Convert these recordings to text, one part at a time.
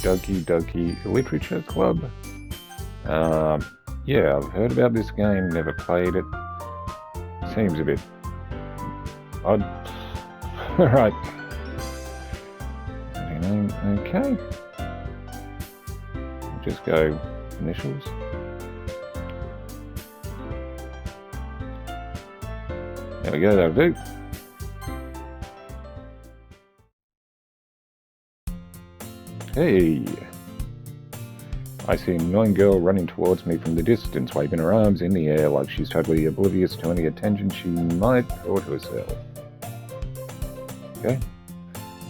Doki Doki Literature Club. Yeah, I've heard about this game, never played it. Seems a bit odd. Alright. Okay. Just go initials. There we go, that'll do. Hey! I see an annoying girl running towards me from the distance, waving her arms in the air like she's totally oblivious to any attention she might draw to herself. Okay.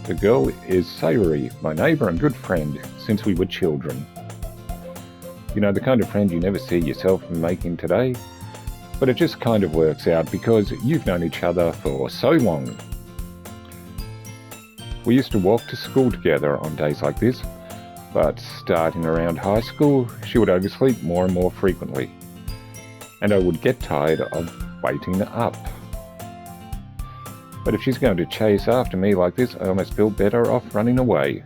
The girl is Sayuri, my neighbour and good friend, since we were children. You know, the kind of friend you never see yourself making today, but it just kind of works out because you've known each other for so long. We used to walk to school together on days like this, but starting around high school, she would oversleep more and more frequently, and I would get tired of waiting up. But if she's going to chase after me like this, I almost feel better off running away.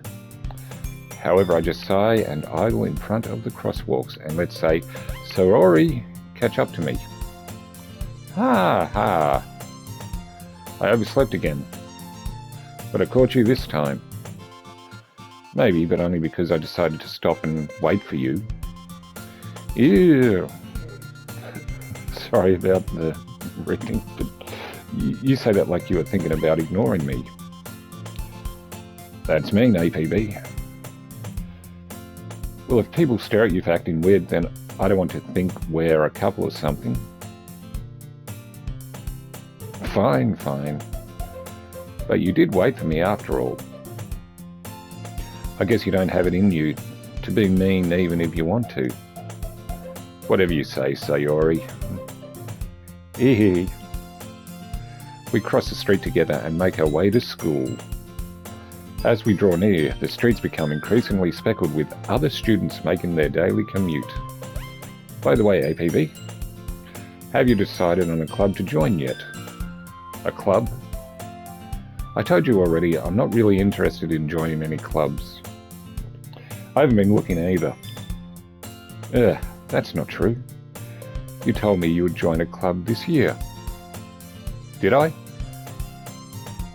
However, I just sigh and idle in front of the crosswalks and let's say, Sayuri, catch up to me. Ha ha! I overslept again. But I caught you this time. Maybe, but only because I decided to stop and wait for you. Ew. Sorry about the reading, but you say that like you were thinking about ignoring me. That's mean, APB. Well, if people stare at you for acting weird, then I don't want to think we're a couple or something. Fine, fine. But you did wait for me after all. I guess you don't have it in you to be mean even if you want to. Whatever you say, Sayuri. We cross the street together and make our way to school. As we draw near, the streets become increasingly speckled with other students making their daily commute. By the way, APB, have you decided on a club to join yet? A club? I told you already, I'm not really interested in joining any clubs. I haven't been looking either. That's not true. You told me you would join a club this year. Did I?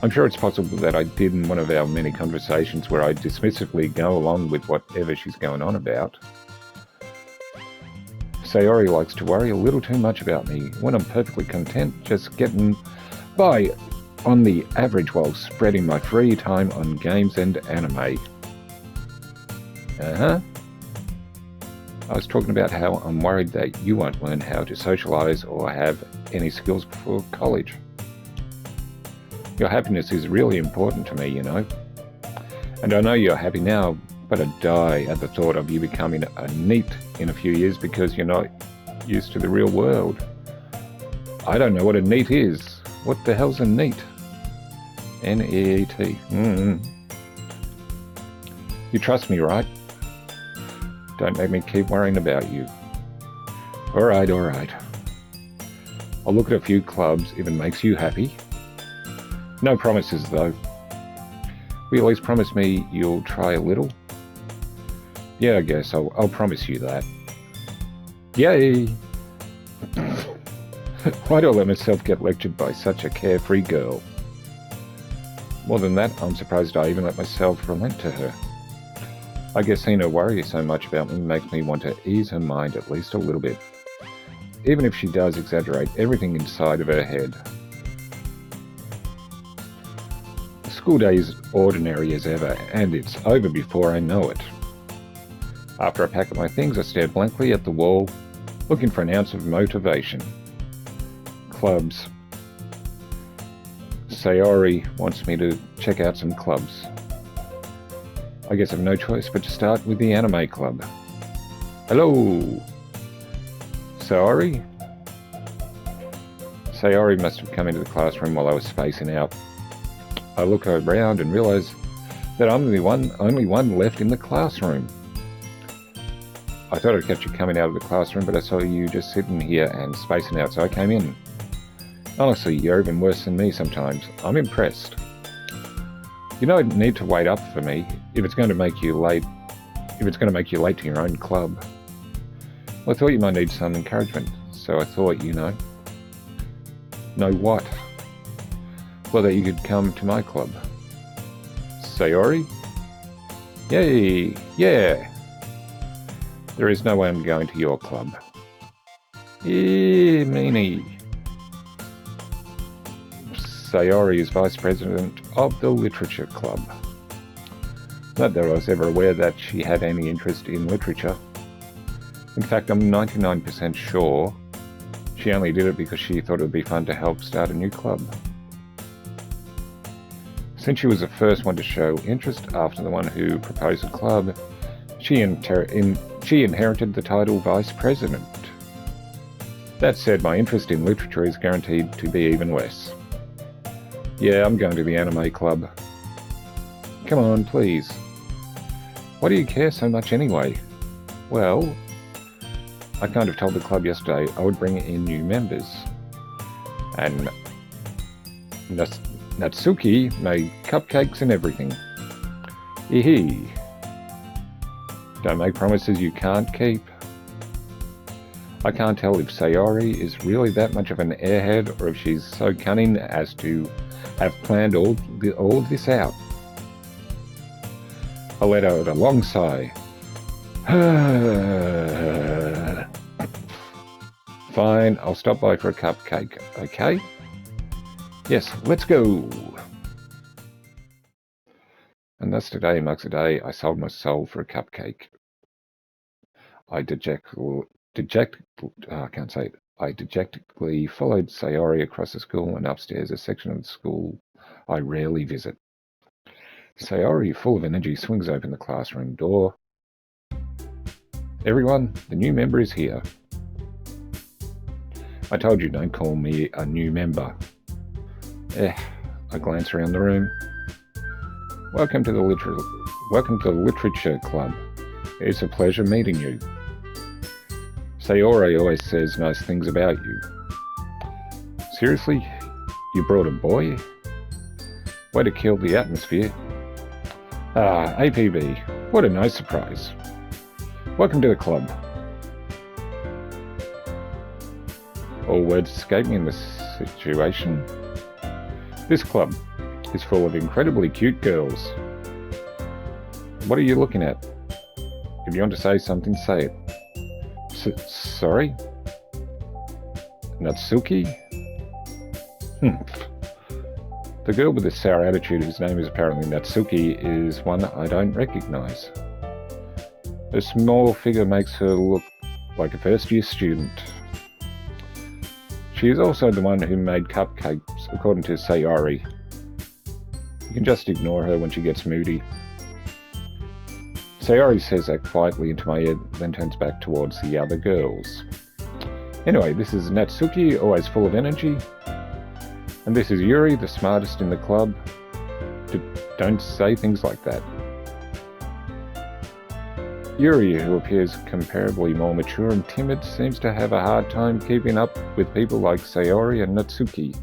I'm sure it's possible that I did in one of our many conversations where I dismissively go along with whatever she's going on about. Sayori likes to worry a little too much about me when I'm perfectly content just getting by on the average while spreading my free time on games and anime. I was talking about how I'm worried that you won't learn how to socialise or have any skills before college. Your happiness is really important to me, you know. And I know you're happy now, but I die at the thought of you becoming a NEET in a few years because you're not used to the real world. I don't know what a NEET is. What the hell's a NEET? N-E-E-T. You trust me, right? Don't make me keep worrying about you. Alright. I'll look at a few clubs if it makes you happy. No promises, though. Will you at least promise me you'll try a little? Yeah, I guess I'll promise you that. Yay! Why do I let myself get lectured by such a carefree girl? More than that, I'm surprised I even let myself relent to her. I guess seeing her worry so much about me makes me want to ease her mind at least a little bit, even if she does exaggerate everything inside of her head. The school day is ordinary as ever, and it's over before I know it. After I pack up my things, I stare blankly at the wall, looking for an ounce of motivation. Clubs. Sayori wants me to check out some clubs. I guess I've no choice but to start with the anime club. Hello! Sayori? Sayori must have come into the classroom while I was spacing out. I look around and realise that I'm the only one left in the classroom. I thought I'd catch you coming out of the classroom, but I saw you just sitting here and spacing out, so I came in. Honestly, you're even worse than me sometimes. I'm impressed. You don't need to wait up for me. If it's going to make you late, if it's going to make you late to your own club. Well, I thought you might need some encouragement, so I thought, know what? Well, that you could come to my club. Sayori? Yay! Yeah! There is no way I'm going to your club. Yeah, meanie. Sayori is vice president of the literature club. Not that I was ever aware that she had any interest in literature. In fact, I'm 99% sure she only did it because she thought it would be fun to help start a new club. Since she was the first one to show interest after the one who proposed the club, she inherited the title Vice President. That said, my interest in literature is guaranteed to be even less. Yeah, I'm going to the anime club. Come on, please. Why do you care so much anyway? Well, I kind of told the club yesterday I would bring in new members. And Natsuki made cupcakes and everything. Eehee. Don't make promises you can't keep. I can't tell if Sayori is really that much of an airhead or if she's so cunning as to have planned all of this out. I let out a long sigh. Fine, I'll stop by for a cupcake, okay? Yes, let's go! And thus today marks the day I sold my soul for a cupcake. I dejectedly followed Sayori across the school and upstairs a section of the school I rarely visit. Sayori, full of energy, swings open the classroom door. Everyone, the new member is here. I told you don't call me a new member. I glance around the room. Welcome to the literature club. It's a pleasure meeting you. Sayori always says nice things about you. Seriously? You brought a boy? Way to kill the atmosphere. Ah, APB. What a nice surprise. Welcome to the club. All words escape me in this situation. This club is full of incredibly cute girls. What are you looking at? If you want to say something, say it. Sorry? Natsuki? The girl with the sour attitude, whose name is apparently Natsuki, is one I don't recognize. Her small figure makes her look like a first-year student. She is also the one who made cupcakes, according to Sayori. You can just ignore her when she gets moody. Sayori says that quietly into my ear, then turns back towards the other girls. Anyway, this is Natsuki, always full of energy. And this is Yuri, the smartest in the club. Don't say things like that. Yuri, who appears comparably more mature and timid, seems to have a hard time keeping up with people like Sayori and Natsuki.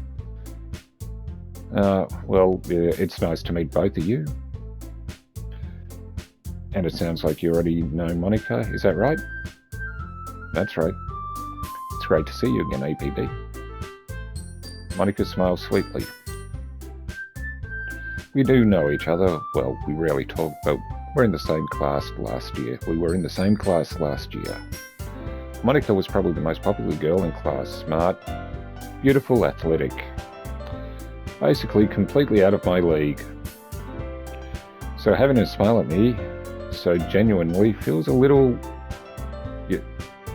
Well, it's nice to meet both of you. And it sounds like you already know Monica, is that right? That's right. It's great to see you again, APB. Monica smiles sweetly. We do know each other. Well, we rarely talk, but we're in the same class last year. We were in the same class last year. Monica was probably the most popular girl in class. Smart, beautiful, athletic. Basically completely out of my league. So having her smile at me so genuinely feels a little...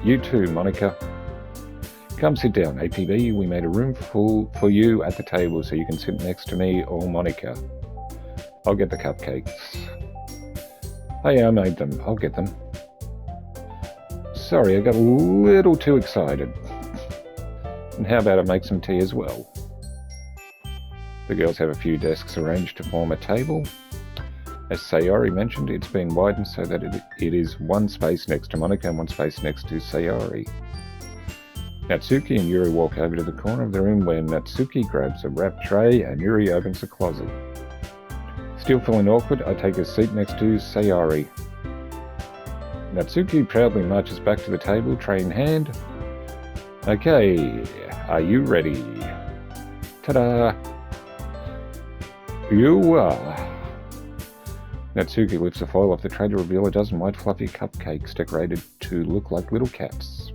You too, Monica. Come sit down, APB. We made a room full for you at the table so you can sit next to me or Monica. I'll get the cupcakes. Hey, I made them. I'll get them. Sorry, I got a little too excited. And how about I make some tea as well? The girls have a few desks arranged to form a table. As Sayori mentioned, it's been widened so that it is one space next to Monica and one space next to Sayori. Natsuki and Yuri walk over to the corner of the room where Natsuki grabs a wrapped tray and Yuri opens the closet. Still feeling awkward, I take a seat next to Sayori. Natsuki proudly marches back to the table, tray in hand. Okay, are you ready? Ta-da! You are. Natsuki lifts the foil off the tray to reveal a dozen white fluffy cupcakes decorated to look like little cats.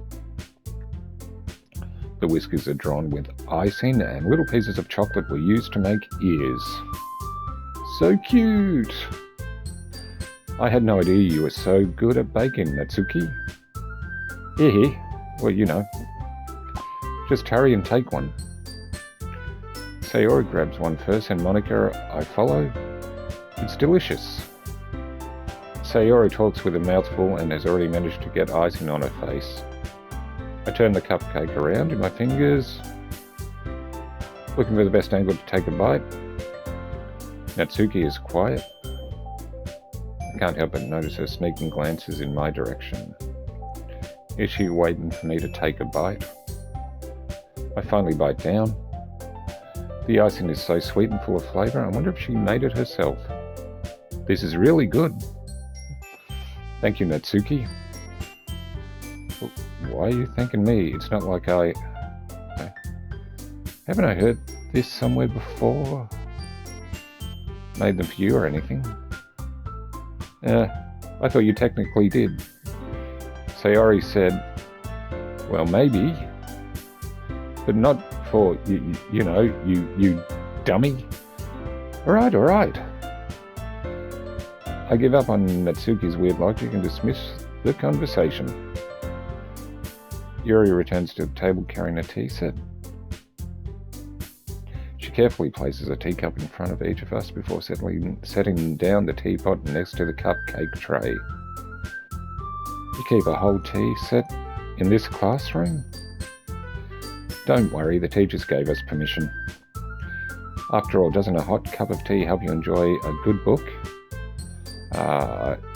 The whiskers are drawn with icing and little pieces of chocolate were used to make ears. So cute! I had no idea you were so good at baking, Natsuki. Well, you know. Just hurry and take one. Sayori grabs one first and Monica, I follow. It's delicious. Sayori talks with a mouthful and has already managed to get icing on her face. I turn the cupcake around in my fingers, looking for the best angle to take a bite. Natsuki is quiet. I can't help but notice her sneaking glances in my direction. Is she waiting for me to take a bite? I finally bite down. The icing is so sweet and full of flavour, I wonder if she made it herself. This is really good. Thank you, Natsuki. Why are you thanking me? It's not like haven't I heard this somewhere before? Made them for you or anything? I thought you technically did. Sayori said, well, maybe, but not for, you know, you dummy. Alright. I give up on Natsuki's weird logic and dismiss the conversation. Yuri returns to the table carrying a tea set. She carefully places a teacup in front of each of us before setting down the teapot next to the cupcake tray. You keep a whole tea set in this classroom? Don't worry, the teachers gave us permission. After all, doesn't a hot cup of tea help you enjoy a good book?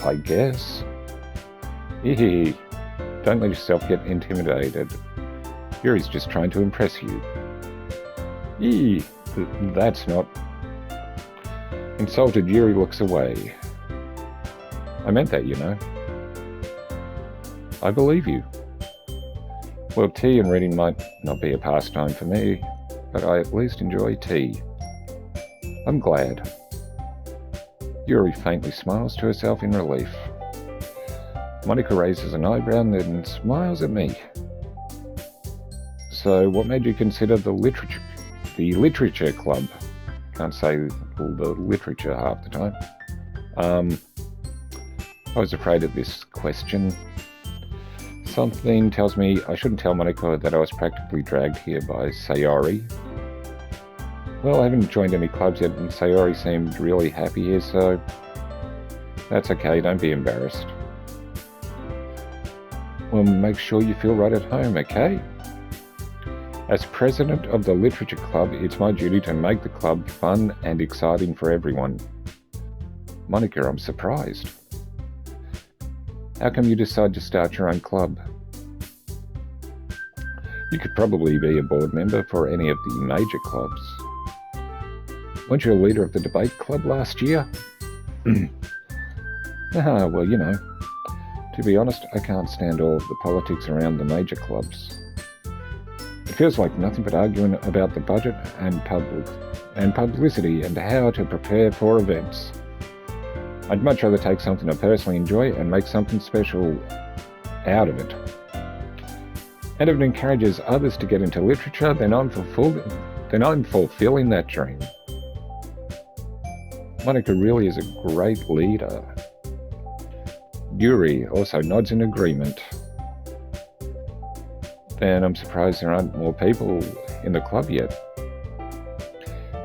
I guess. Don't let yourself get intimidated. Yuri's just trying to impress you. That's not... Insulted, Yuri looks away. I meant that, you know. I believe you. Well, tea and reading might not be a pastime for me, but I at least enjoy tea. I'm glad. Yuri faintly smiles to herself in relief. Monica raises an eyebrow and then smiles at me. So, what made you consider the literature club? Can't say the literature half the time. I was afraid of this question. Something tells me I shouldn't tell Monica that I was practically dragged here by Sayori. Well, I haven't joined any clubs yet, and Sayori seemed really happy here, so that's okay, don't be embarrassed. Well, make sure you feel right at home, okay? As president of the Literature Club, it's my duty to make the club fun and exciting for everyone. Monica, I'm surprised. How come you decide to start your own club? You could probably be a board member for any of the major clubs. Weren't you a leader of the debate club last year? Well, you know, to be honest, I can't stand all of the politics around the major clubs. It feels like nothing but arguing about the budget and publicity and how to prepare for events. I'd much rather take something I personally enjoy and make something special out of it. And if it encourages others to get into literature, then I'm fulfilling that dream. Monica really is a great leader. Yuri also nods in agreement. Then I'm surprised there aren't more people in the club yet.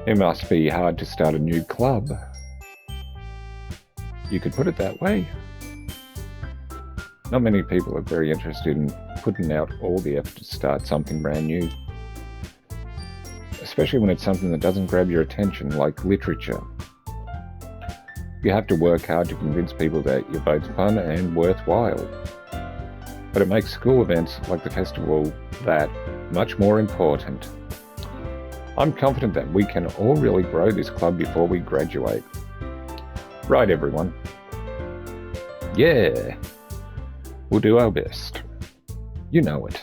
It must be hard to start a new club. You could put it that way. Not many people are very interested in putting out all the effort to start something brand new. Especially when it's something that doesn't grab your attention, like literature. You have to work hard to convince people that you're both fun and worthwhile. But it makes school events like the festival that much more important. I'm confident that we can all really grow this club before we graduate. Right, everyone? Yeah! We'll do our best. You know it.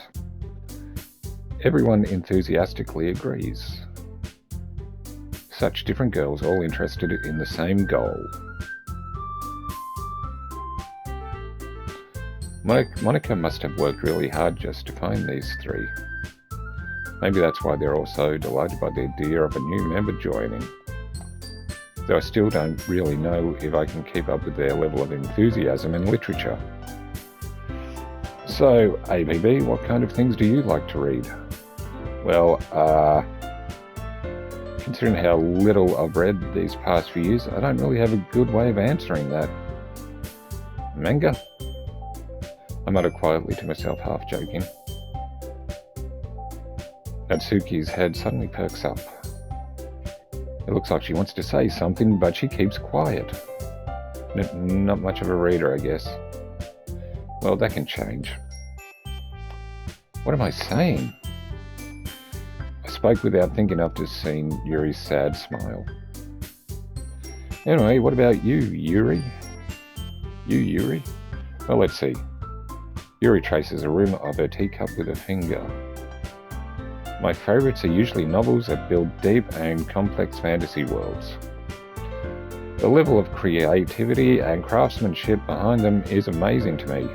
Everyone enthusiastically agrees. Such different girls all interested in the same goal. Monica must have worked really hard just to find these three. Maybe that's why they're all so delighted by the idea of a new member joining. Though I still don't really know if I can keep up with their level of enthusiasm in literature. So, ABB, what kind of things do you like to read? Well, considering how little I've read these past few years, I don't really have a good way of answering that. Manga? I muttered quietly to myself, half joking. Natsuki's head suddenly perks up. It looks like she wants to say something, but she keeps quiet. Not much of a reader, I guess. Well, that can change. What am I saying? I spoke without thinking after seeing Yuri's sad smile. Anyway, what about you, Yuri? You, Yuri? Well, let's see. Yuri traces a rim of her teacup with her finger. My favourites are usually novels that build deep and complex fantasy worlds. The level of creativity and craftsmanship behind them is amazing to me.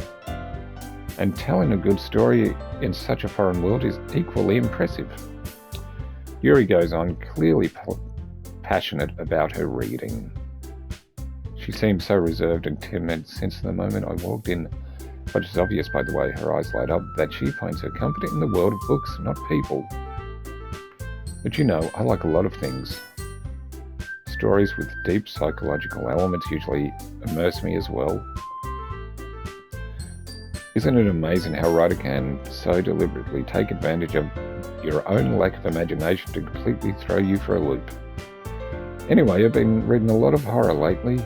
And telling a good story in such a foreign world is equally impressive. Yuri goes on, clearly passionate about her reading. She seemed so reserved and timid since the moment I walked in, but it's obvious by the way her eyes light up that she finds her comfort in the world of books, not people. But you know, I like a lot of things. Stories with deep psychological elements usually immerse me as well. Isn't it amazing how a writer can so deliberately take advantage of your own lack of imagination to completely throw you for a loop? Anyway, I've been reading a lot of horror lately.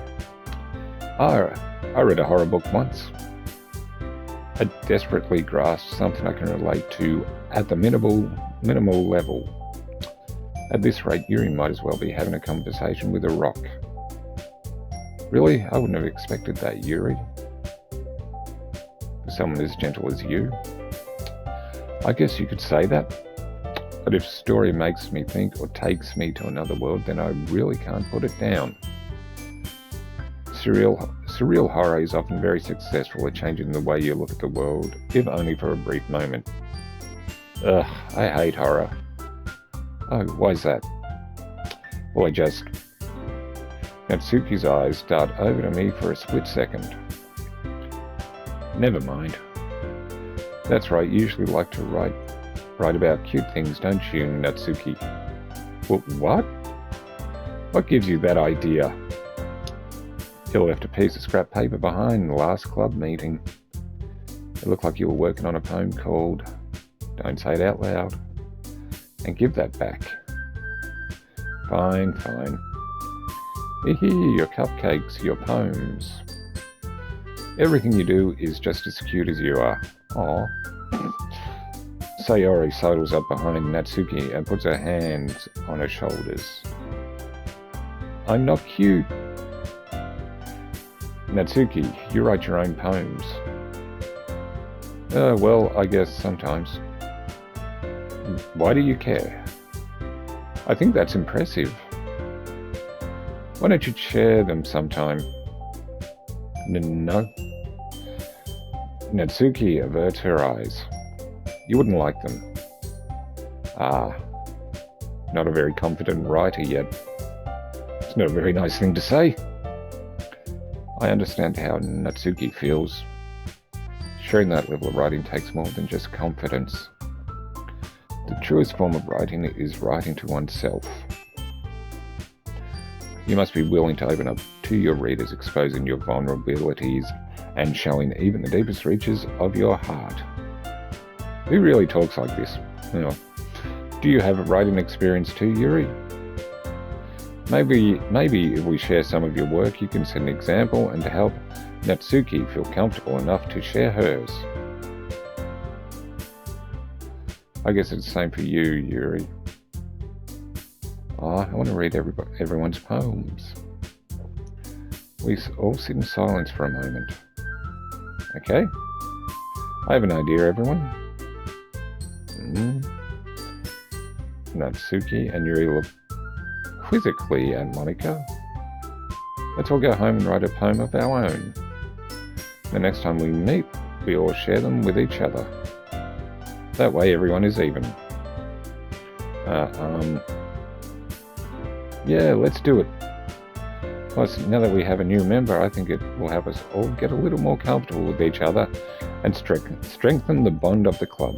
I read a horror book once. I desperately grasped something I can relate to at the minimal level. At this rate, Yuri might as well be having a conversation with a rock. Really? I wouldn't have expected that, Yuri. For someone as gentle as you. I guess you could say that. But if a story makes me think or takes me to another world, then I really can't put it down. Surreal horror is often very successful at changing the way you look at the world, if only for a brief moment. Ugh, I hate horror. Oh, why's that? Well, Natsuki's eyes dart over to me for a split second. Never mind. That's right, you usually like to write about cute things, don't you, Natsuki? Well, what? What gives you that idea? You left a piece of scrap paper behind the last club meeting. It looked like you were working on a poem called Don't Say It Out Loud. And give that back. Fine. Here, your cupcakes, your poems. Everything you do is just as cute as you are. Aw. Sayori sidles up behind Natsuki and puts her hands on her shoulders. I'm not cute. Natsuki, you write your own poems. Well, I guess sometimes. Why do you care? I think that's impressive. Why don't you share them sometime? No. Natsuki averts her eyes. You wouldn't like them. Ah, not a very confident writer yet. It's not a very nice thing to say. I understand how Natsuki feels. Sharing that level of writing takes more than just confidence. The truest form of writing is writing to oneself. You must be willing to open up to your readers, exposing your vulnerabilities and showing even the deepest reaches of your heart. Who really talks like this? Do you have a writing experience too, Yuri? Maybe if we share some of your work, you can set an example and to help Natsuki feel comfortable enough to share hers. I guess it's the same for you, Yuri. I want to read everyone's poems. We all sit in silence for a moment. Okay? I have an idea, everyone. Natsuki and Yuri look quizzically at Monika. Let's all go home and write a poem of our own. The next time we meet, we all share them with each other. That way everyone is even. Yeah, let's do it. Plus, now that we have a new member, I think it will help us all get a little more comfortable with each other and strengthen the bond of the club.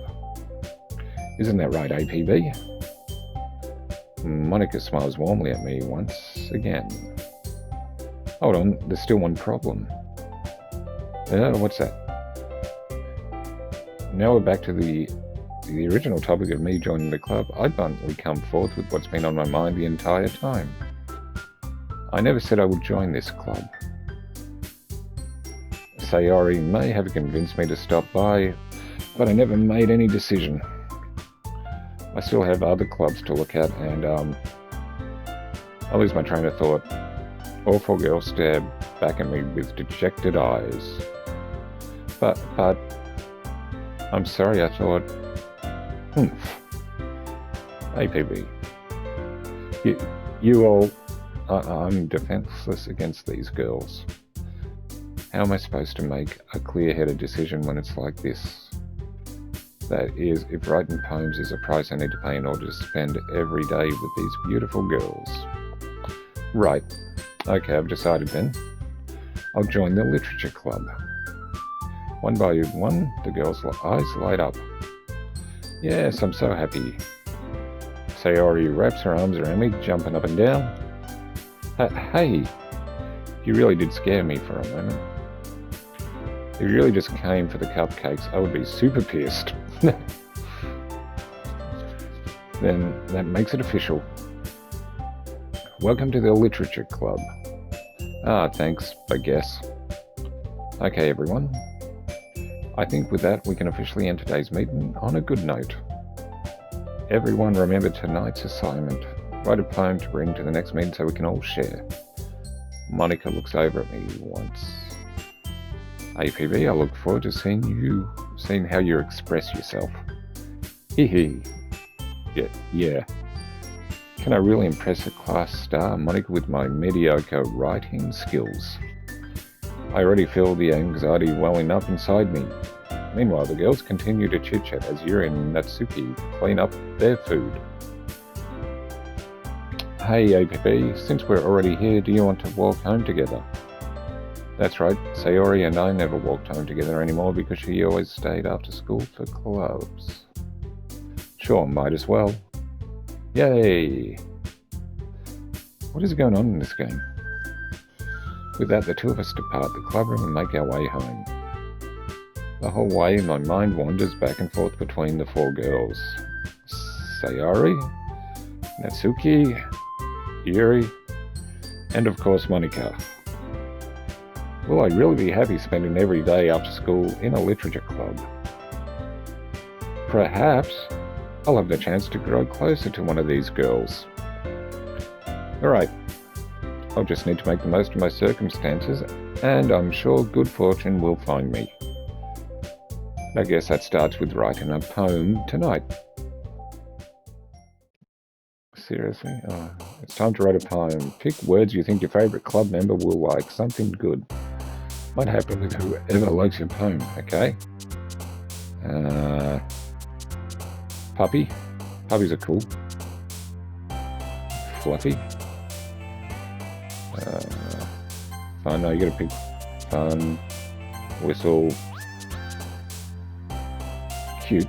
Isn't that right, APB? Monika smiles warmly at me once again. Hold on, there's still one problem. What's that? Now we're back to the original topic of me joining the club. I'd bluntly come forth with what's been on my mind the entire time. I never said I would join this club. Sayori may have convinced me to stop by, but I never made any decision. I still have other clubs to look at, and I lose my train of thought. All four girls stare back at me with dejected eyes. But, I'm sorry, I thought... APB. You all... I'm defenseless against these girls. How am I supposed to make a clear-headed decision when it's like this? That is, if writing poems is a price I need to pay in order to spend every day with these beautiful girls. Right. Okay, I've decided then. I'll join the literature club. One by one, the girls' eyes light up. Yes, I'm so happy. Sayori wraps her arms around me, jumping up and down. Hey, you really did scare me for a moment. If you really just came for the cupcakes, I would be super pissed. Then that makes it official. Welcome to the Literature Club. Thanks, I guess. Okay, everyone. I think with that, we can officially end today's meeting on a good note. Everyone remember tonight's assignment. Write a poem to bring to the next meeting so we can all share. Monika looks over at me once. APB, I look forward to seeing how you express yourself. Hee. Yeah. Can I really impress a class star, Monika, with my mediocre writing skills? I already feel the anxiety welling up inside me. Meanwhile, the girls continue to chit-chat as Yuri and Natsuki clean up their food. Hey, APB, since we're already here, do you want to walk home together? That's right, Sayori and I never walked home together anymore because she always stayed after school for clubs. Sure, might as well. Yay! What is going on in this game? With that, the two of us depart the clubroom and make our way home. The whole way, my mind wanders back and forth between the four girls. Sayori, Natsuki, Yuri, and of course Monika. Will I really be happy spending every day after school in a literature club? Perhaps I'll have the chance to grow closer to one of these girls. Alright, I'll just need to make the most of my circumstances, and I'm sure good fortune will find me. I guess that starts with writing a poem tonight. Seriously? Oh, it's time to write a poem. Pick words you think your favourite club member will like. Something good. Might happen with whoever likes your poem, okay? Puppy. Puppies are cool. Fluffy. Fun. No, you gotta pick fun. Whistle. Cute.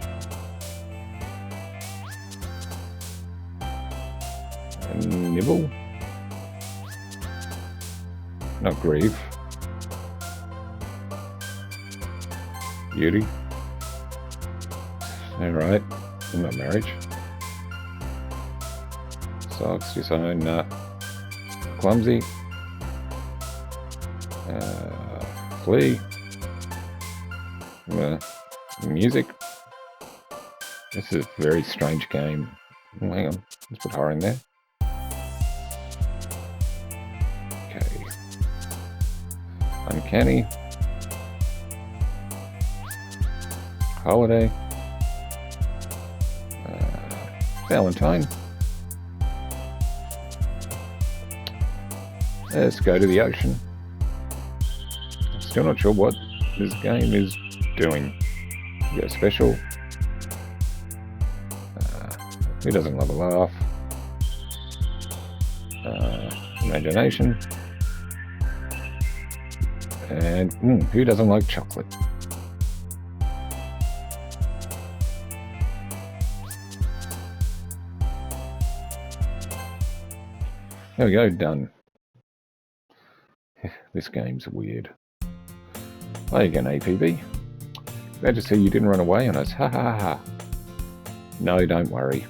And nibble. Not grieve. Beauty. Alright. Not marriage. Socks, disown, nah. Clumsy. Flee. Music. This is a very strange game. Oh, hang on. Let's put horror in there. Okay. Uncanny. holiday. Valentine. Let's go to the ocean. Still not sure what this game is doing. We got a special. Who doesn't love a laugh? Imagination. And who doesn't like chocolate? There we go, done. This game's weird. Hi again, APB. Glad to see you didn't run away on us. Ha ha ha. No, don't worry.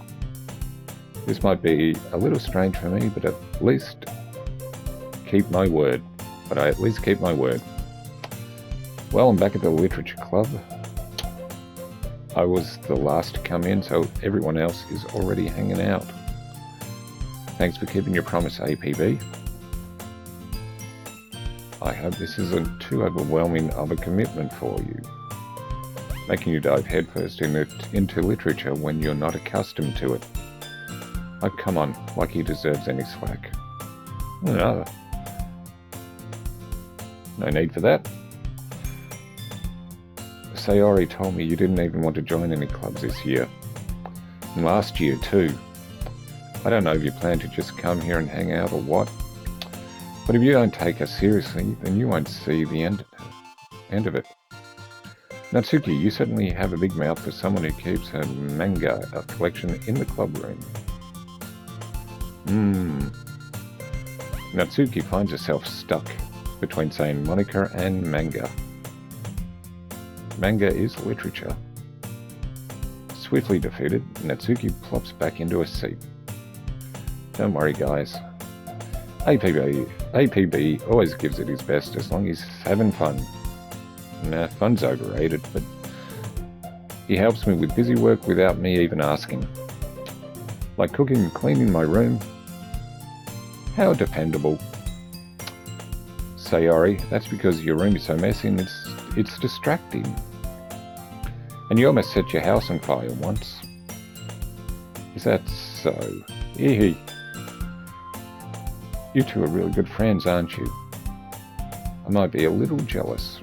This might be a little strange for me, but at least keep my word. I at least keep my word. Well, I'm back at the Literature Club. I was the last to come in, so everyone else is already hanging out. Thanks for keeping your promise, APB. I hope this isn't too overwhelming of a commitment for you, making you dive headfirst into literature when you're not accustomed to it. Oh, come on, like he deserves any slack. No. No need for that. Sayori told me you didn't even want to join any clubs this year. And last year too. I don't know if you plan to just come here and hang out or what. But if you don't take us seriously, then you won't see the end of it. Natsuki, you certainly have a big mouth for someone who keeps her manga collection in the club room. Natsuki finds herself stuck between saying Monica and manga. Manga is literature. Swiftly defeated, Natsuki plops back into a seat. Don't worry, guys. APB always gives it his best as long as he's having fun. Nah, fun's overrated, but he helps me with busy work without me even asking. Like cooking and cleaning my room. How dependable. Sayori, that's because your room is so messy and it's distracting. And you almost set your house on fire once. Is that so? Hee. You two are really good friends, aren't you? I might be a little jealous.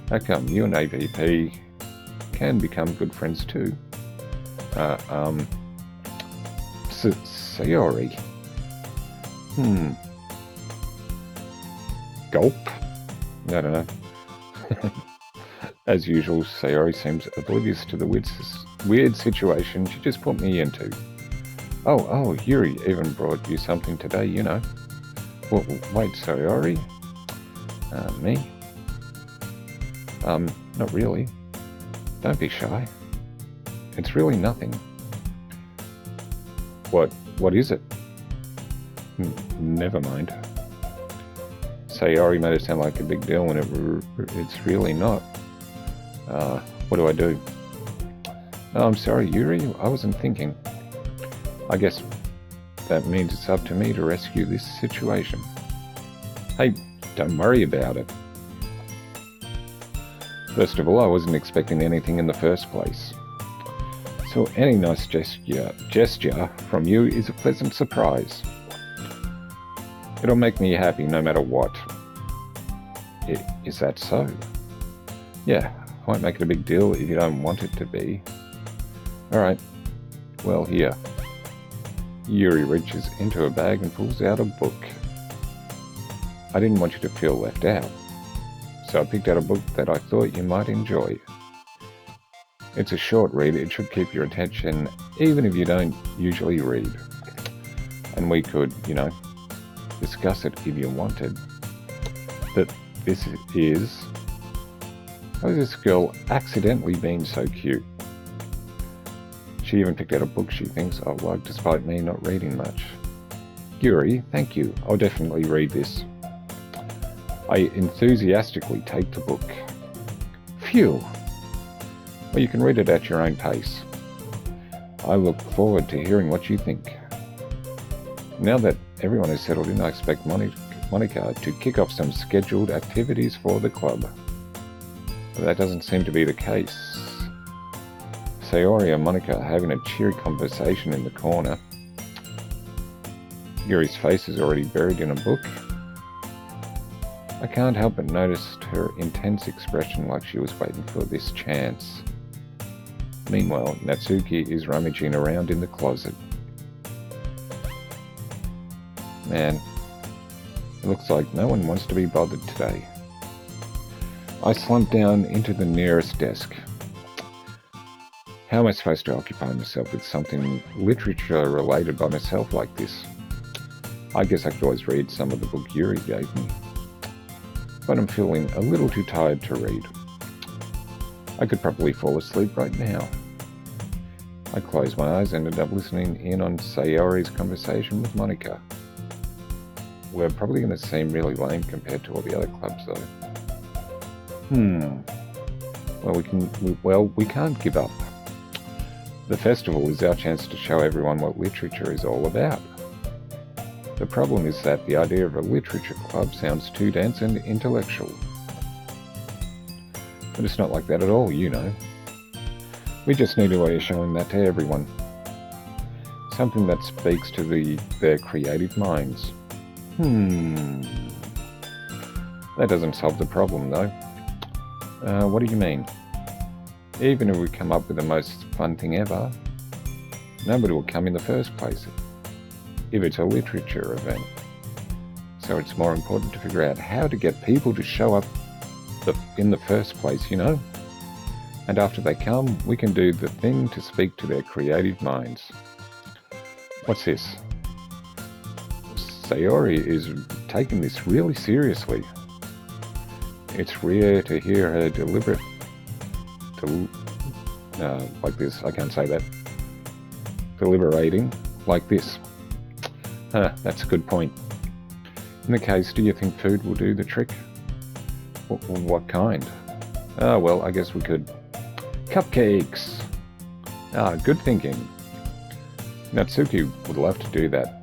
How come you and AVP can become good friends too? Sayori. Gulp? I don't know. As usual, Sayori seems oblivious to the weird situation she just put me into. Oh, Yuri even brought you something today, you know. Well, wait, Sayori? Me? Not really. Don't be shy. It's really nothing. What is it? Never mind. Sayori made it sound like a big deal when it's really not. What do I do? Oh, I'm sorry, Yuri. I wasn't thinking. I guess that means it's up to me to rescue this situation. Hey, don't worry about it. First of all, I wasn't expecting anything in the first place. So any nice gesture from you is a pleasant surprise. It'll make me happy no matter what. Is that so? Yeah, I won't make it a big deal if you don't want it to be. Alright, well here. Yuri reaches into a bag and pulls out a book. I didn't want you to feel left out, so I picked out a book that I thought you might enjoy. It's a short read, it should keep your attention even if you don't usually read. And we could, discuss it if you wanted. But this is... How is this girl accidentally being so cute? She even picked out a book she thinks I'll like despite me not reading much. Yuri, thank you. I'll definitely read this. I enthusiastically take the book. Phew! Well, you can read it at your own pace. I look forward to hearing what you think. Now that everyone is settled in, I expect Monica to kick off some scheduled activities for the club. But that doesn't seem to be the case. Sayori and Monica are having a cheery conversation in the corner. Yuri's face is already buried in a book. I can't help but notice her intense expression, like she was waiting for this chance. Meanwhile, Natsuki is rummaging around in the closet. Man, it looks like no one wants to be bothered today. I slump down into the nearest desk. How am I supposed to occupy myself with something literature-related by myself like this? I guess I could always read some of the book Yuri gave me. But I'm feeling a little too tired to read. I could probably fall asleep right now. I closed my eyes and ended up listening in on Sayori's conversation with Monica. We're probably going to seem really lame compared to all the other clubs, though. Well, we can't give up. The festival is our chance to show everyone what literature is all about. The problem is that the idea of a literature club sounds too dense and intellectual. But it's not like that at all, you know. We just need a way of showing that to everyone. Something that speaks to their creative minds. That doesn't solve the problem, though. What do you mean? Even if we come up with the most fun thing ever, nobody will come in the first place if it's a literature event. So it's more important to figure out how to get people to show up in the first place, you know? And after they come, we can do the thing to speak to their creative minds. What's this? Sayori is taking this really seriously. It's rare to hear her like this. I can't say that. Deliberating like this. That's a good point. In the case, do you think food will do the trick? What kind? Well, I guess we could. Cupcakes! Good thinking. Natsuki would love to do that.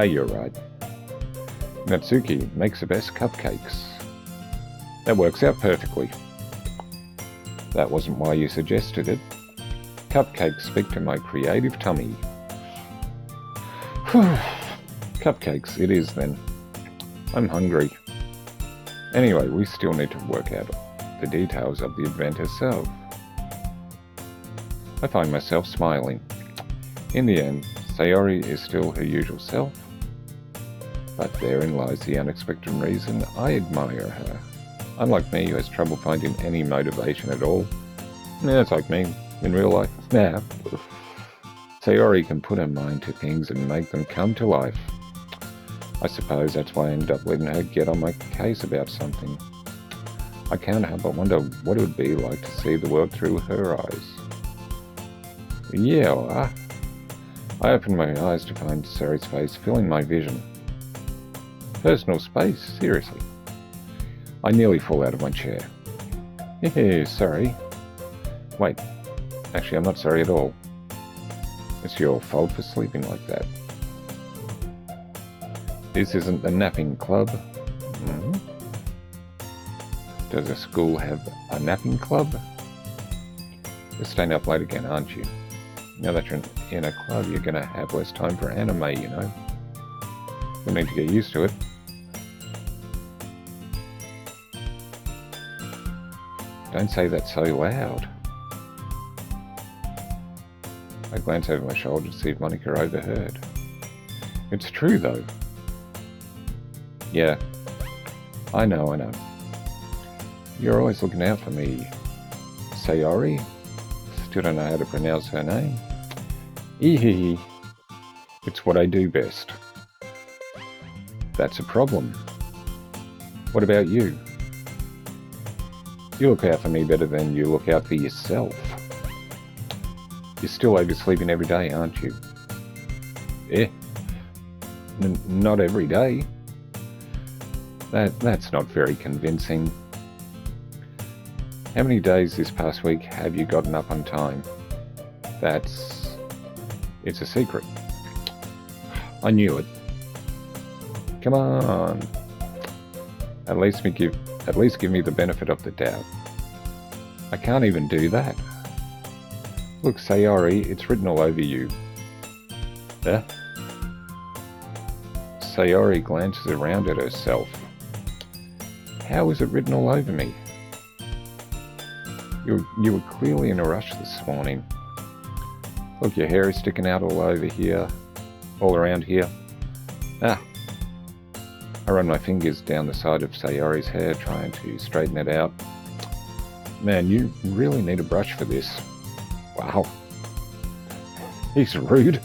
You're right. Natsuki makes the best cupcakes. That works out perfectly. That wasn't why you suggested it. Cupcakes speak to my creative tummy. Cupcakes it is then. I'm hungry. Anyway, we still need to work out the details of the event itself. I find myself smiling. In the end, Sayori is still her usual self. But therein lies the unexpected reason I admire her. Unlike me, who has trouble finding any motivation at all. It's like me, in real life. Sayori can put her mind to things and make them come to life. I suppose that's why I ended up letting her get on my case about something. I can't help but wonder what it would be like to see the world through her eyes. Yeah, I opened my eyes to find Sayori's face filling my vision. Personal space? Seriously. I nearly fall out of my chair. Sorry. Wait, actually I'm not sorry at all. It's your fault for sleeping like that. This isn't the napping club. Does a school have a napping club? You're staying up late again, aren't you? Now that you're in a club, you're going to have less time for anime, you know. You'll need to get used to it. Don't say that so loud. I glance over my shoulder to see if Monica overheard. It's true, though. Yeah, I know. You're always looking out for me. Sayori? Still don't know how to pronounce her name. Eehee. It's what I do best. That's a problem. What about you? You look out for me better than you look out for yourself. You're still oversleeping every day, aren't you? Not every day. That's not very convincing. How many days this past week have you gotten up on time? It's a secret. I knew it. Come on. At least give me the benefit of the doubt. I can't even do that. Look, Sayori, it's written all over you. Yeah? Sayori glances around at herself. How is it written all over me? You were clearly in a rush this morning. Look, your hair is sticking out all over here, all around here. Ah. I run my fingers down the side of Sayori's hair, trying to straighten it out. Man, you really need a brush for this. Wow. He's rude.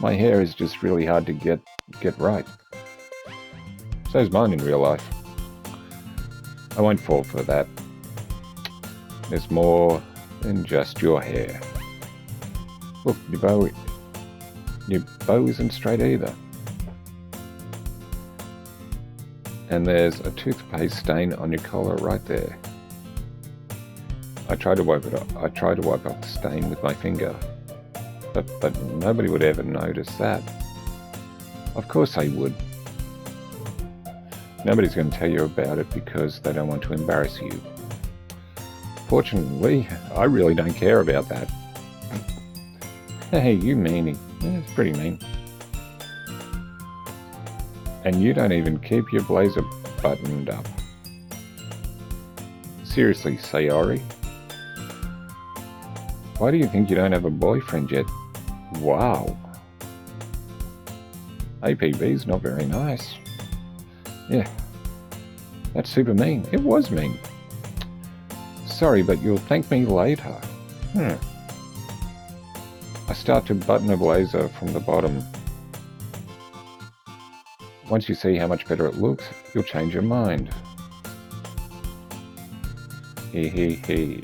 My hair is just really hard to get right. So's mine in real life. I won't fall for that. There's more than just your hair. Look, your bow isn't straight either. And there's a toothpaste stain on your collar right there. I tried to wipe off the stain with my finger, but nobody would ever notice that. Of course they would. Nobody's going to tell you about it because they don't want to embarrass you. Fortunately, I really don't care about that. Hey, you meanie. It's pretty mean. And you don't even keep your blazer buttoned up. Seriously, Sayori? Why do you think you don't have a boyfriend yet? Wow. APB's not very nice. Yeah. That's super mean. It was mean. Sorry, but you'll thank me later. I start to button a blazer from the bottom. Once you see how much better it looks, you'll change your mind. Hee hee hee.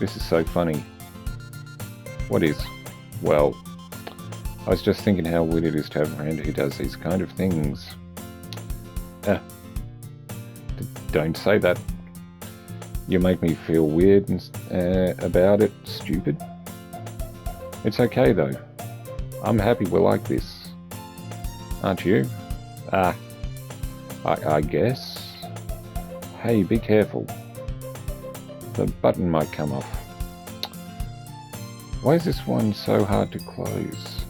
This is so funny. What is? Well, I was just thinking how weird it is to have a friend who does these kind of things. Don't say that. You make me feel weird about it, stupid. It's okay though. I'm happy we're like this. Aren't you? I guess. Hey, be careful. The button might come off. Why is this one so hard to close?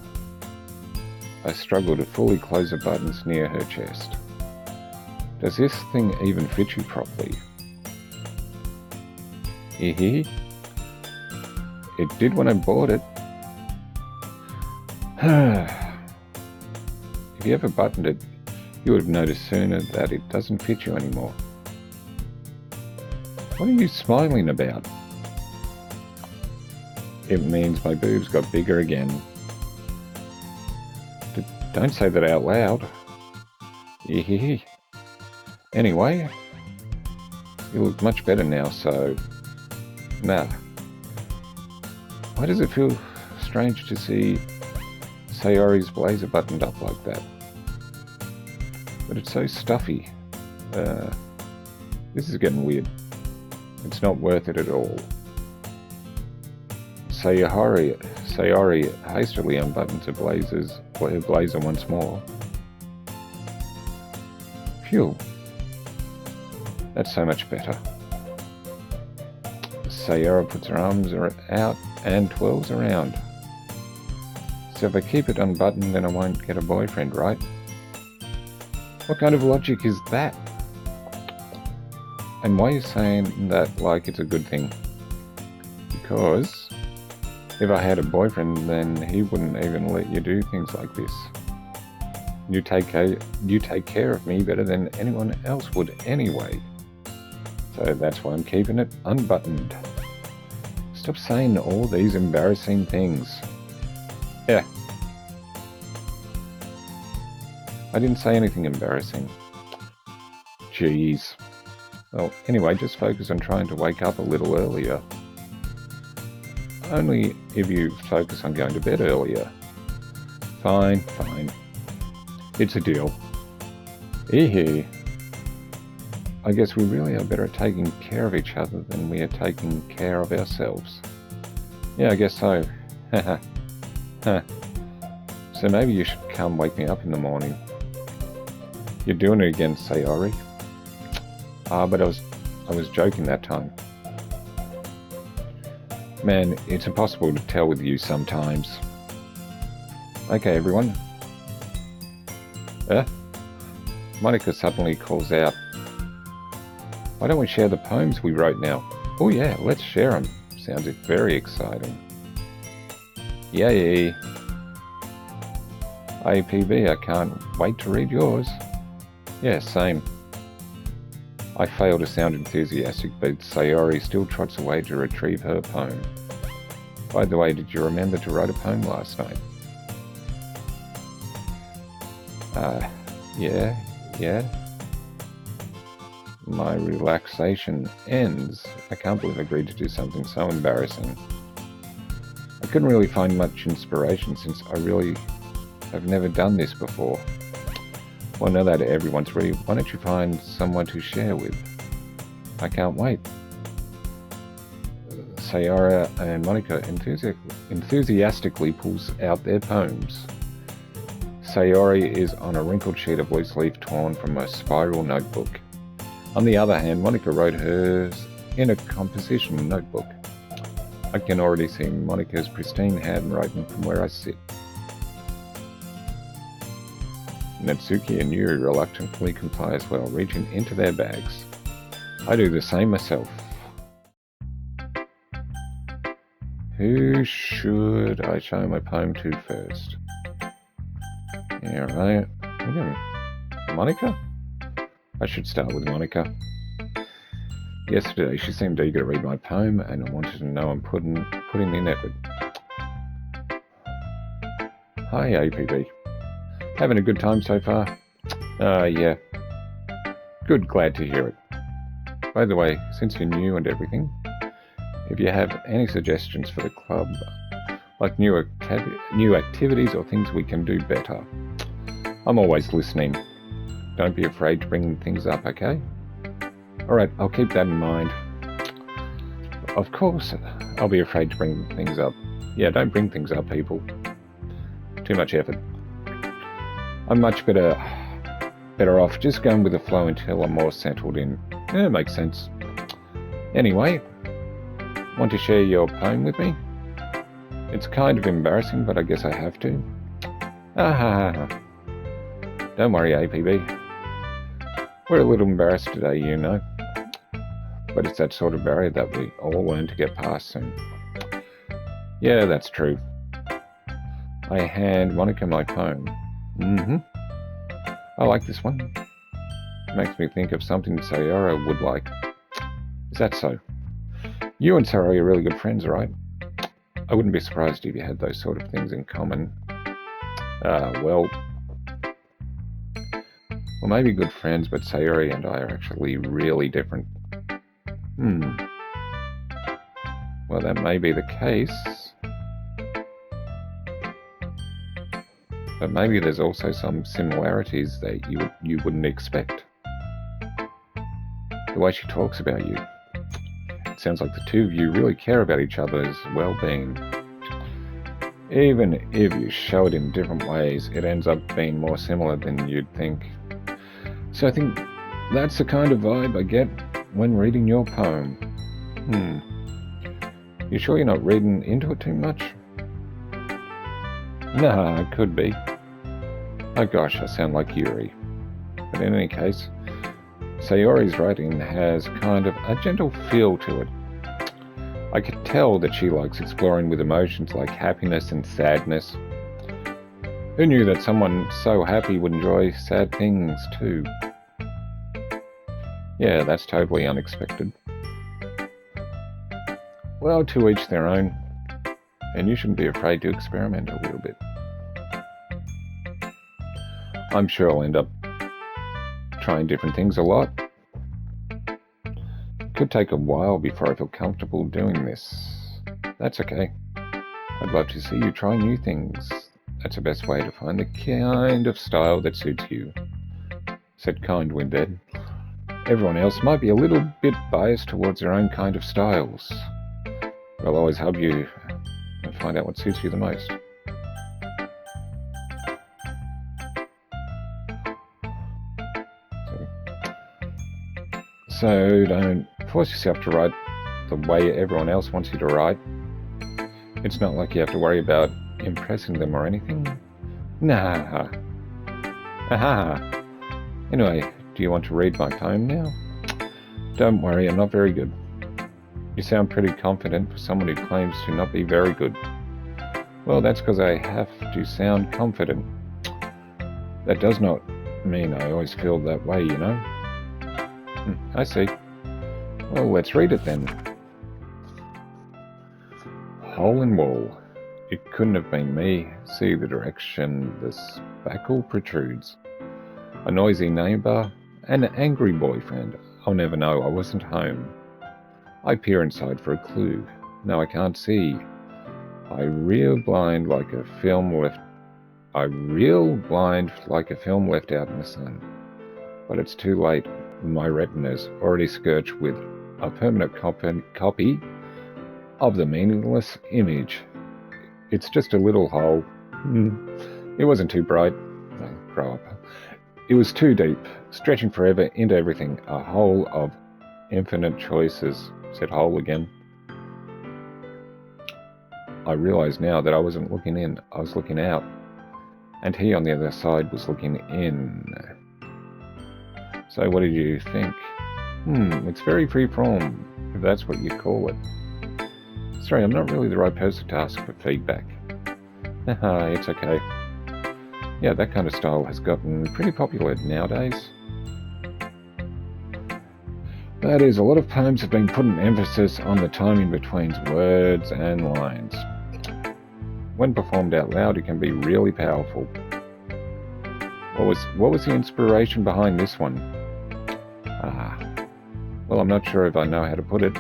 I struggle to fully close the buttons near her chest. Does this thing even fit you properly? It did when I bought it. If you ever buttoned it, you would have noticed sooner that it doesn't fit you anymore. What are you smiling about? It means my boobs got bigger again. Don't say that out loud. Anyway, you look much better now, so... Nah. Why does it feel strange to see Sayori's blazer buttoned up like that? But it's so stuffy. This is getting weird. It's not worth it at all. Sayori hastily unbuttons her blazer once more. Phew. That's so much better. Sayori puts her arms out and twirls around. So if I keep it unbuttoned, then I won't get a boyfriend, right? What kind of logic is that? And why are you saying that like it's a good thing? Because if I had a boyfriend, then he wouldn't even let you do things like this. You take care of me better than anyone else would anyway. So that's why I'm keeping it unbuttoned. Stop saying all these embarrassing things. Yeah. I didn't say anything embarrassing. Jeez. Well, anyway, just focus on trying to wake up a little earlier. Only if you focus on going to bed earlier. Fine. It's a deal. I guess we really are better at taking care of each other than we are taking care of ourselves. Yeah, I guess so. So maybe you should come wake me up in the morning. You're doing it again, Sayori. But I was joking that time. Man, it's impossible to tell with you sometimes. Okay, everyone. Monika suddenly calls out. Why don't we share the poems we wrote now? Oh yeah, let's share them. Sounds very exciting. Yay! APB, I can't wait to read yours. Yeah, same. I fail to sound enthusiastic, but Sayori still trots away to retrieve her poem. By the way, did you remember to write a poem last night? Yeah. My relaxation ends. I can't believe I agreed to do something so embarrassing. I couldn't really find much inspiration since I really have never done this before. Well, now that everyone's ready, why don't you find someone to share with? I can't wait. Sayori and Monika enthusiastically pulls out their poems. Sayori is on a wrinkled sheet of loose leaf torn from a spiral notebook. On the other hand, Monika wrote hers in a composition notebook. I can already see Monika's pristine handwriting from where I sit. Natsuki and Yuri reluctantly comply as well, reaching into their bags. I do the same myself. Who should I show my poem to first? Yeah, right. Monika? I should start with Monika. Yesterday she seemed eager to read my poem and I wanted to know I'm putting in effort. Hi APB. Having a good time so far? Yeah. Good, glad to hear it. By the way, since you're new and everything, if you have any suggestions for the club, like new activities or things we can do better, I'm always listening. Don't be afraid to bring things up, okay? Alright, I'll keep that in mind. Of course, I'll be afraid to bring things up. Yeah, don't bring things up, people. Too much effort. I'm much better off just going with the flow until I'm more settled in. Yeah, makes sense. Anyway, want to share your poem with me? It's kind of embarrassing, but I guess I have to. Don't worry, APB. We're a little embarrassed today, you know. But it's that sort of barrier that we all learn to get past soon. Yeah, that's true. I hand Monika my poem. I like this one. It makes me think of something Sayori would like. Is that so? You and Sayori are really good friends, right? I wouldn't be surprised if you had those sort of things in common. Well, maybe good friends, but Sayori and I are actually really different. Well, that may be the case. But maybe there's also some similarities that you wouldn't expect. The way she talks about you. It sounds like the two of you really care about each other's well-being. Even if you show it in different ways, it ends up being more similar than you'd think. So I think that's the kind of vibe I get when reading your poem. You sure you're not reading into it too much? Nah, it could be. Oh gosh, I sound like Yuri. But in any case, Sayori's writing has kind of a gentle feel to it. I could tell that she likes exploring with emotions like happiness and sadness. Who knew that someone so happy would enjoy sad things too? Yeah, that's totally unexpected. Well, to each their own. And you shouldn't be afraid to experiment a little bit. I'm sure I'll end up trying different things a lot. It could take a while before I feel comfortable doing this. That's okay. I'd love to see you try new things. That's the best way to find the kind of style that suits you. Said Kind when dead. Everyone else might be a little bit biased towards their own kind of styles. But I'll always help you and find out what suits you the most. So don't force yourself to write the way everyone else wants you to write. It's not like you have to worry about impressing them or anything. Nah. Aha. Anyway, do you want to read my poem now? Don't worry, I'm not very good. You sound pretty confident for someone who claims to not be very good. Well, that's because I have to sound confident. That does not mean I always feel that way, you know? I see. Well, let's read it then. Hole in wall. It couldn't have been me. See the direction the spackle protrudes. A noisy neighbour, an angry boyfriend. I'll never know, I wasn't home. I peer inside for a clue. No, I can't see. I reel blind like a film left out in the sun. But it's too late. My retina's already scorched with a permanent copy of the meaningless image. It's just a little hole. It wasn't too bright. Oh, grow up. It was too deep, stretching forever into everything. A hole of infinite choices. Said hole again. I realised now that I wasn't looking in, I was looking out. And he on the other side was looking in. So what did you think? It's very free-form, if that's what you call it. Sorry, I'm not really the right person to ask for feedback. It's okay. Yeah, that kind of style has gotten pretty popular nowadays. That is, a lot of poems have been putting emphasis on the timing between words and lines. When performed out loud, it can be really powerful. What was the inspiration behind this one? Well, I'm not sure if I know how to put it.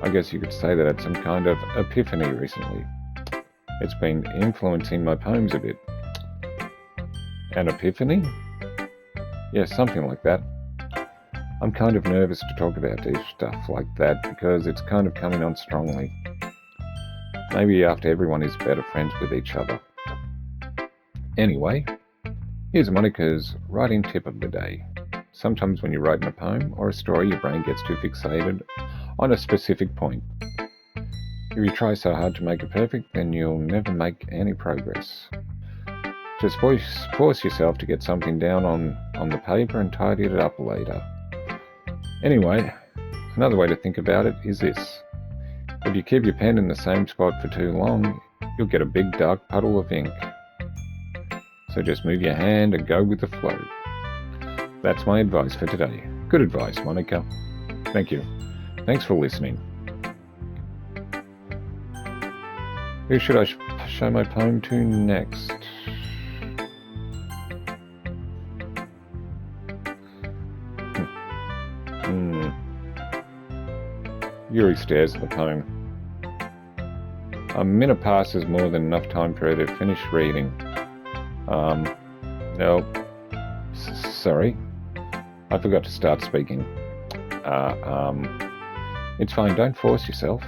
I guess you could say that I had some kind of epiphany recently. It's been influencing my poems a bit. An epiphany? Yeah, something like that. I'm kind of nervous to talk about this stuff like that because it's kind of coming on strongly. Maybe after everyone is better friends with each other. Anyway, here's Monica's writing tip of the day. Sometimes when you're writing a poem or a story, your brain gets too fixated on a specific point. If you try so hard to make it perfect, then you'll never make any progress. Just force yourself to get something down on the paper and tidy it up later. Anyway, another way to think about it is this. If you keep your pen in the same spot for too long, you'll get a big dark puddle of ink. So just move your hand and go with the flow. That's my advice for today. Good advice, Monica. Thank you. Thanks for listening. Who should I show my poem to next? Yuri stares at the poem. A minute passes more than enough time for her to finish reading. No. Sorry. I forgot to start speaking. It's fine, don't force yourself.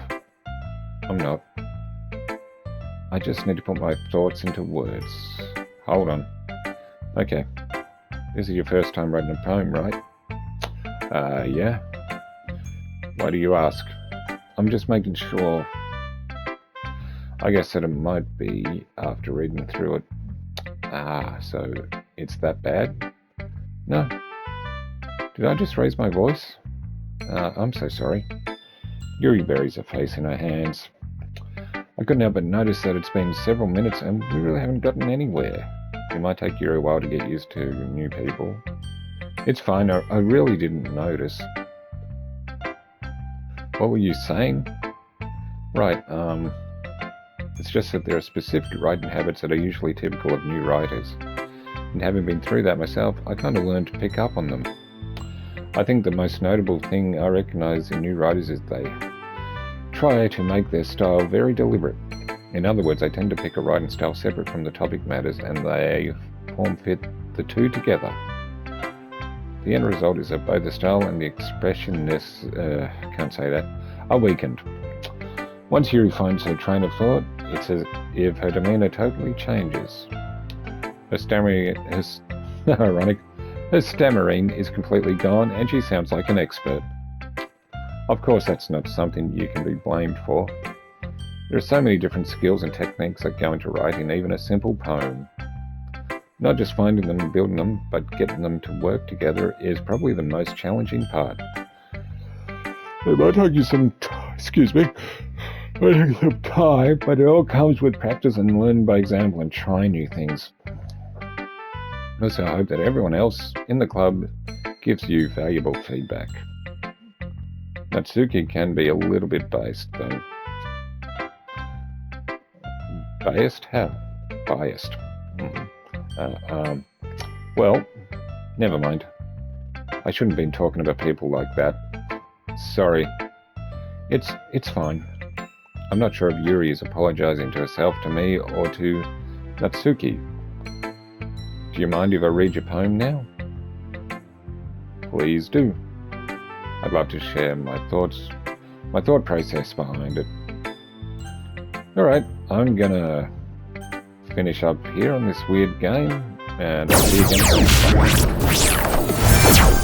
I'm not. I just need to put my thoughts into words. Hold on. Okay. This is your first time writing a poem, right? Yeah. Why do you ask? I'm just making sure. I guess that it might be after reading through it. So it's that bad? No. Did I just raise my voice? I'm so sorry. Yuri buries her face in her hands. I couldn't help but notice that it's been several minutes and we really haven't gotten anywhere. It might take Yuri a while to get used to new people. It's fine, I really didn't notice. What were you saying? Right, it's just that there are specific writing habits that are usually typical of new writers. And having been through that myself, I kind of learned to pick up on them. I think the most notable thing I recognise in new writers is they try to make their style very deliberate. In other words, they tend to pick a writing style separate from the topic matters and they form-fit the two together. The end result is that both the style and the expressionness, are weakened. Once Yuri finds her train of thought, it's as if her demeanour totally changes. Her Her stammering is completely gone and she sounds like an expert. Of course, that's not something you can be blamed for. There are so many different skills and techniques that go into writing even a simple poem. Not just finding them and building them, but getting them to work together is probably the most challenging part. It might take you some time, but it all comes with practice and learn by example and try new things. I also hope that everyone else in the club gives you valuable feedback. Natsuki can be a little bit biased, though. Biased? How? Biased. Well, never mind. I shouldn't have been talking about people like that. Sorry. It's fine. I'm not sure if Yuri is apologizing to herself, to me, or to Natsuki. Do you mind if I read your poem now? Please do. I'd love to share my thought process behind it. Alright, I'm gonna finish up here on this weird game, and I'll see you again.